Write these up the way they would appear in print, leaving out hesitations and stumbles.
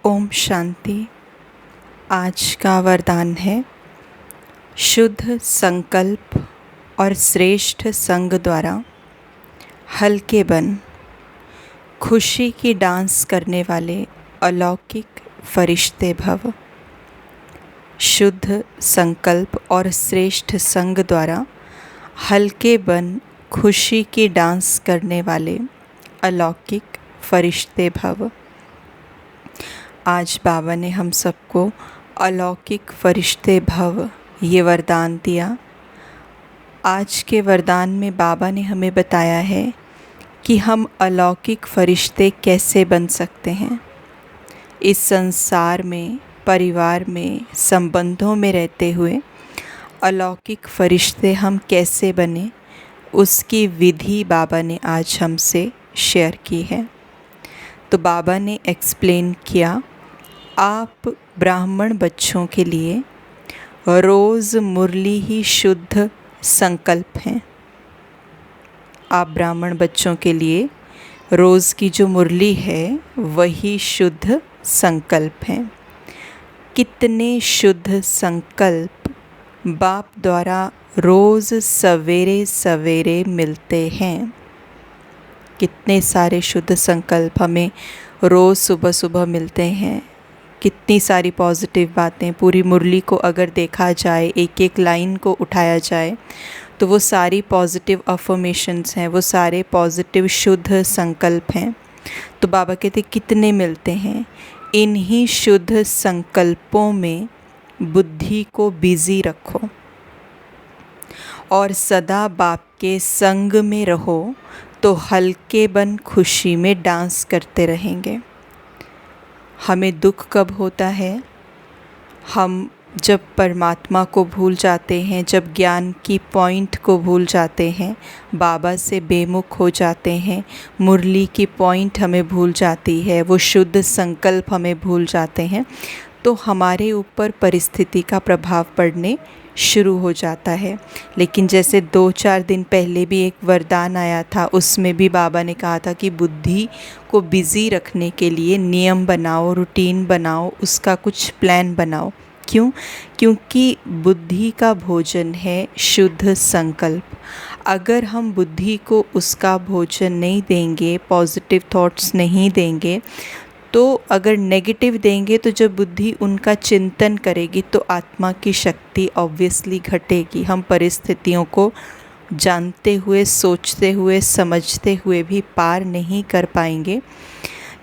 ओम शांति। आज का वरदान है शुद्ध संकल्प और श्रेष्ठ संग द्वारा हल्के बन खुशी की डांस करने वाले अलौकिक फरिश्ते भव। शुद्ध संकल्प और श्रेष्ठ संग द्वारा हल्के बन खुशी की डांस करने वाले अलौकिक फरिश्ते भव। आज बाबा ने हम सबको अलौकिक फरिश्ते भव ये वरदान दिया। आज के वरदान में बाबा ने हमें बताया है कि हम अलौकिक फरिश्ते कैसे बन सकते हैं। इस संसार में, परिवार में, संबंधों में रहते हुए अलौकिक फरिश्ते हम कैसे बने, उसकी विधि बाबा ने आज हमसे शेयर की है। तो बाबा ने एक्सप्लेन किया, आप ब्राह्मण बच्चों के लिए रोज़ मुरली ही शुद्ध संकल्प हैं। आप ब्राह्मण बच्चों के लिए रोज़ की जो मुरली है वही शुद्ध संकल्प हैं। कितने शुद्ध संकल्प बाप द्वारा रोज़ सवेरे सवेरे मिलते हैं। कितने सारे शुद्ध संकल्प हमें रोज़ सुबह सुबह मिलते हैं। कितनी सारी पॉजिटिव बातें, पूरी मुरली को अगर देखा जाए, एक एक लाइन को उठाया जाए तो वो सारी पॉजिटिव अफर्मेशंस हैं, वो सारे पॉजिटिव शुद्ध संकल्प हैं। तो बाबा कहते कितने मिलते हैं। इन्हीं शुद्ध संकल्पों में बुद्धि को बिज़ी रखो और सदा बाप के संग में रहो तो हल्के बन खुशी में डांस करते रहेंगे। हमें दुख कब होता है? हम जब परमात्मा को भूल जाते हैं, जब ज्ञान की पॉइंट को भूल जाते हैं, बाबा से बेमुख हो जाते हैं, मुरली की पॉइंट हमें भूल जाती है, वो शुद्ध संकल्प हमें भूल जाते हैं, तो हमारे ऊपर परिस्थिति का प्रभाव पड़ने शुरू हो जाता है। लेकिन जैसे 2-4 दिन पहले भी एक वरदान आया था, उसमें भी बाबा ने कहा था कि बुद्धि को बिज़ी रखने के लिए नियम बनाओ, रूटीन बनाओ, उसका कुछ प्लान बनाओ। क्यों? क्योंकि बुद्धि का भोजन है शुद्ध संकल्प। अगर हम बुद्धि को उसका भोजन नहीं देंगे, पॉजिटिव थॉट्स नहीं देंगे, तो अगर नेगेटिव देंगे तो जब बुद्धि उनका चिंतन करेगी तो आत्मा की शक्ति ऑब्वियसली घटेगी। हम परिस्थितियों को जानते हुए, सोचते हुए, समझते हुए भी पार नहीं कर पाएंगे,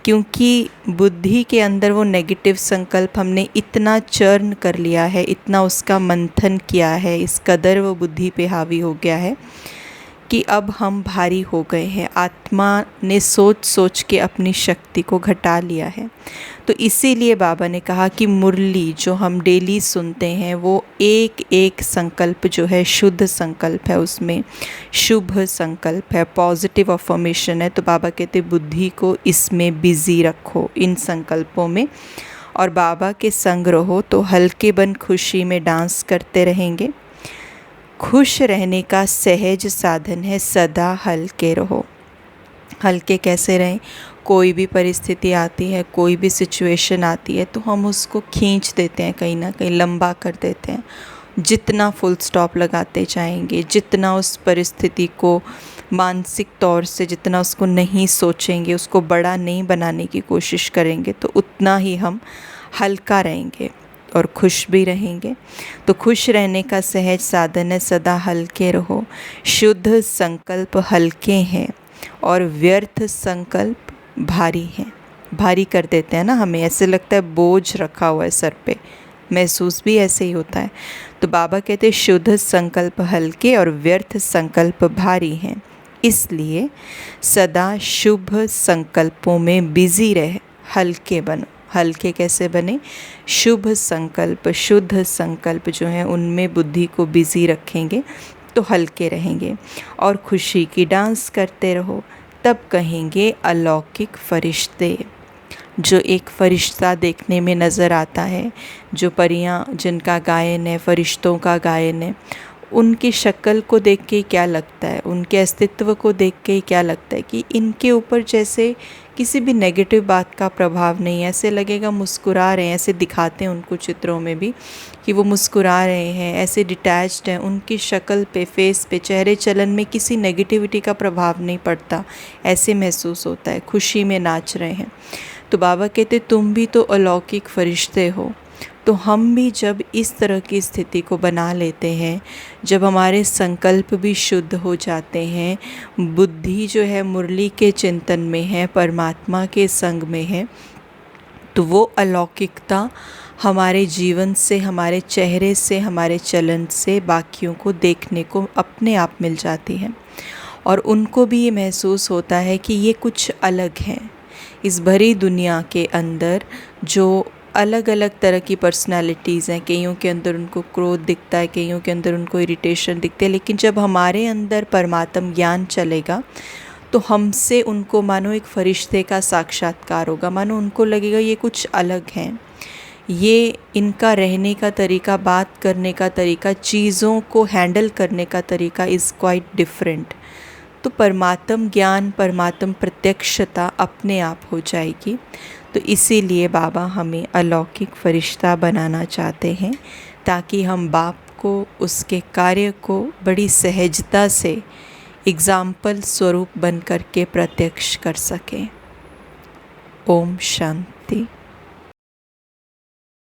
क्योंकि बुद्धि के अंदर वो नेगेटिव संकल्प हमने इतना चर्न कर लिया है, इतना उसका मंथन किया है, इस कदर वो बुद्धि पे हावी हो गया है कि अब हम भारी हो गए हैं। आत्मा ने सोच सोच के अपनी शक्ति को घटा लिया है। तो इसीलिए बाबा ने कहा कि मुरली जो हम डेली सुनते हैं वो एक एक संकल्प जो है शुद्ध संकल्प है, उसमें शुभ संकल्प है, पॉजिटिव अफर्मेशन है। तो बाबा कहते बुद्धि को इसमें बिज़ी रखो, इन संकल्पों में, और बाबा के संग रहो तो हल्के बन खुशी में डांस करते रहेंगे। खुश रहने का सहज साधन है सदा हल्के रहो। हल्के कैसे रहें? कोई भी परिस्थिति आती है, कोई भी सिचुएशन आती है तो हम उसको खींच देते हैं, कहीं ना कहीं लंबा कर देते हैं। जितना फुल स्टॉप लगाते जाएंगे, जितना उस परिस्थिति को मानसिक तौर से जितना उसको नहीं सोचेंगे, उसको बड़ा नहीं बनाने की कोशिश करेंगे, तो उतना ही हम हल्का रहेंगे और खुश भी रहेंगे। तो खुश रहने का सहज साधन है सदा हल्के रहो। शुद्ध संकल्प हल्के हैं और व्यर्थ संकल्प भारी हैं। भारी कर देते हैं ना, हमें ऐसे लगता है बोझ रखा हुआ है सर पे, महसूस भी ऐसे ही होता है। तो बाबा कहते हैं शुद्ध संकल्प हल्के और व्यर्थ संकल्प भारी हैं, इसलिए सदा शुभ संकल्पों में बिज़ी रहे, हल्के बनो। हल्के कैसे बने? शुभ संकल्प, शुद्ध संकल्प जो हैं उनमें बुद्धि को बिज़ी रखेंगे तो हल्के रहेंगे और खुशी की डांस करते रहो। तब कहेंगे अलौकिक फरिश्ते। जो एक फरिश्ता देखने में नज़र आता है, जो परियां जिनका गायन है, फरिश्तों का गायन है, उनकी शक्ल को देख के क्या लगता है, उनके अस्तित्व को देख के क्या लगता है कि इनके ऊपर जैसे किसी भी नेगेटिव बात का प्रभाव नहीं है। ऐसे लगेगा मुस्कुरा रहे हैं, ऐसे दिखाते हैं उनको चित्रों में भी कि वो मुस्कुरा रहे हैं, ऐसे डिटैच्ड हैं, उनकी शक्ल पे, फेस पे, चेहरे चलन में किसी नेगेटिविटी का प्रभाव नहीं पड़ता, ऐसे महसूस होता है, खुशी में नाच रहे हैं। तो बाबा कहते तुम भी तो अलौकिक फरिश्ते हो। तो हम भी जब इस तरह की स्थिति को बना लेते हैं, जब हमारे संकल्प भी शुद्ध हो जाते हैं, बुद्धि जो है मुरली के चिंतन में है, परमात्मा के संग में है, तो वो अलौकिकता हमारे जीवन से, हमारे चेहरे से, हमारे चलन से बाकियों को देखने को अपने आप मिल जाती है। और उनको भी ये महसूस होता है कि ये कुछ अलग है। इस भरी दुनिया के अंदर जो अलग अलग तरह की पर्सनालिटीज़ हैं, कईयों के अंदर उनको क्रोध दिखता है, कईयों के अंदर उनको इरिटेशन दिखते हैं, लेकिन जब हमारे अंदर परमात्म ज्ञान चलेगा तो हमसे उनको मानो एक फरिश्ते का साक्षात्कार होगा, मानो उनको लगेगा ये कुछ अलग हैं, ये इनका रहने का तरीका, बात करने का तरीका, चीज़ों को हैंडल करने का तरीका इज़ क्वाइट डिफरेंट। तो परमात्म ज्ञान, परमात्म प्रत्यक्षता अपने आप हो जाएगी। तो इसीलिए बाबा हमें अलौकिक फरिश्ता बनाना चाहते हैं, ताकि हम बाप को, उसके कार्य को बड़ी सहजता से एग्ज़ाम्पल स्वरूप बन कर के प्रत्यक्ष कर सकें। ओम शांति।